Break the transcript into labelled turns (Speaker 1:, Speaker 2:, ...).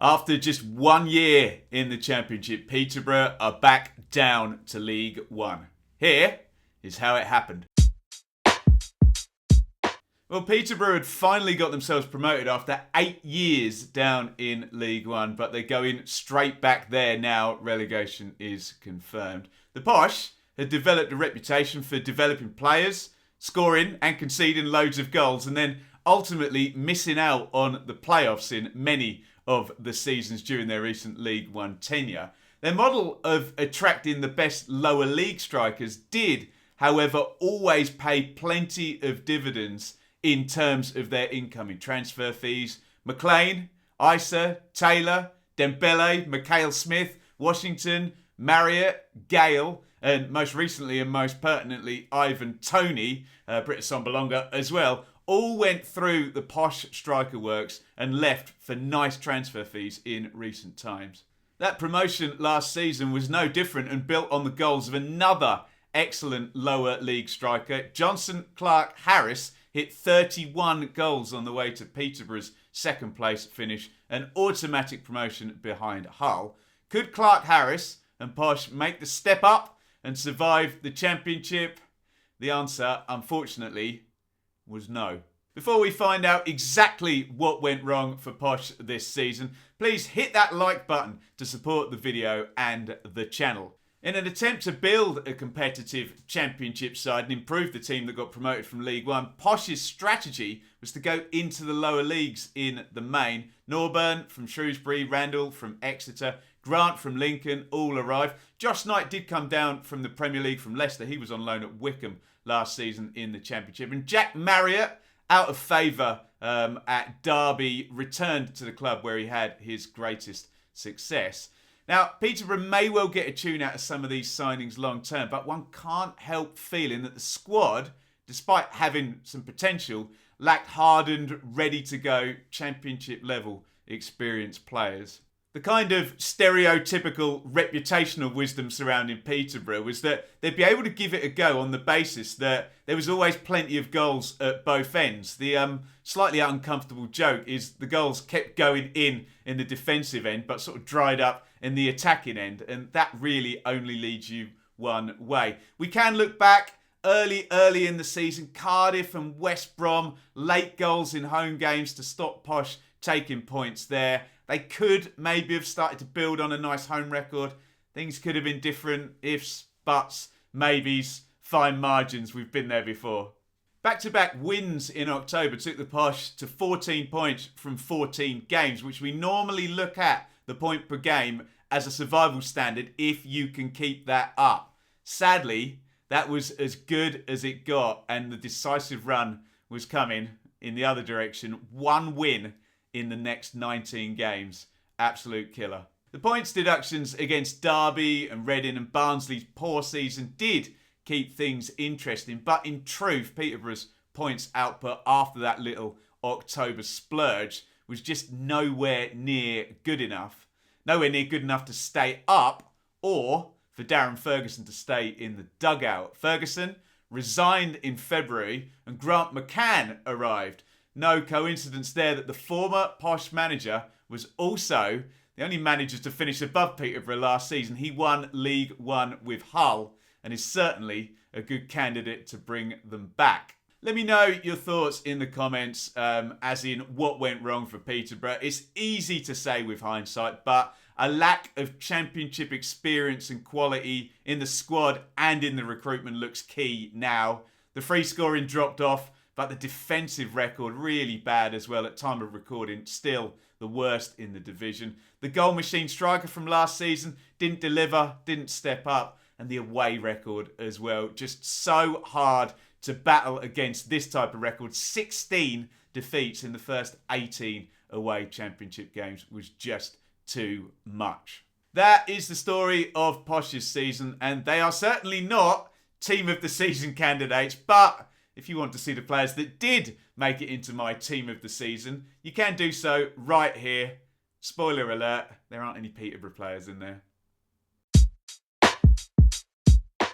Speaker 1: After just 1 year in the Championship, Peterborough are back down to League One. Here is how it happened. Well, Peterborough had finally got themselves promoted after 8 years down in League One, but they're going straight back there now. Relegation is confirmed. The Posh had developed a reputation for developing players, scoring and conceding loads of goals, and then ultimately missing out on the playoffs in many of the seasons during their recent League One tenure. Their model of attracting the best lower league strikers did, however, always pay plenty of dividends in terms of their incoming transfer fees. McLean, Isa, Taylor, Dembele, Mikhail Smith, Washington, Marriott, Gale, and most recently and most pertinently, Ivan Toney, British Sombalonga as well, all went through the Posh striker works and left for nice transfer fees in recent times. That promotion last season was no different and built on the goals of another excellent lower league striker. Johnson Clark Harris hit 31 goals on the way to Peterborough's second place finish, an automatic promotion behind Hull. Could Clark Harris and Posh make the step up and survive the Championship? The answer, unfortunately, was no. Before we find out exactly what went wrong for Posh this season, please hit that like button to support the video and the channel. In an attempt to build a competitive Championship side and improve the team that got promoted from League One, Posh's strategy was to go into the lower leagues in the main. Norburn from Shrewsbury, Randall from Exeter, Grant from Lincoln all arrived. Josh Knight did come down from the Premier League from Leicester. He was on loan at Wycombe last season in the Championship. And Jack Marriott, out of favour at Darby, returned to the club where he had his greatest success. Now, Peterborough may well get a tune out of some of these signings long term, but one can't help feeling that the squad, despite having some potential, lacked hardened, ready-to-go Championship level experienced players. The kind of stereotypical reputational wisdom surrounding Peterborough was that they'd be able to give it a go on the basis that there was always plenty of goals at both ends. The slightly uncomfortable joke is the goals kept going in the defensive end, but sort of dried up in the attacking end, and that really only leads you one way. We can look back early in the season. Cardiff and West Brom, late goals in home games to stop Posh taking points there. They could maybe have started to build on a nice home record. Things could have been different. Ifs, buts, maybes, fine margins. We've been there before. Back-to-back wins in October took the Posh to 14 points from 14 games, which we normally look at the point per game as a survival standard if you can keep that up. Sadly, that was as good as it got, and the decisive run was coming in the other direction. One win in the next 19 games. Absolute killer. The points deductions against Darby and Reading and Barnsley's poor season did keep things interesting, but in truth, Peterborough's points output after that little October splurge was just nowhere near good enough. Nowhere near good enough to stay up or for Darren Ferguson to stay in the dugout. Ferguson resigned in February and Grant McCann arrived. No coincidence there that the former Posh manager was also the only manager to finish above Peterborough last season. He won League One with Hull and is certainly a good candidate to bring them back. Let me know your thoughts in the comments, as in what went wrong for Peterborough. It's easy to say with hindsight, but a lack of Championship experience and quality in the squad and in the recruitment looks key now. The free scoring dropped off, but the defensive record really bad as well at time of recording, still the worst in the division. The goal machine striker from last season didn't deliver, didn't step up, and the away record as well. Just so hard to battle against this type of record. 16 defeats in the first 18 away Championship games was just too much. That is the story of Posh's season, and they are certainly not team of the season candidates, but if you want to see the players that did make it into my team of the season, you can do so right here. Spoiler alert, there aren't any Peterborough players in there.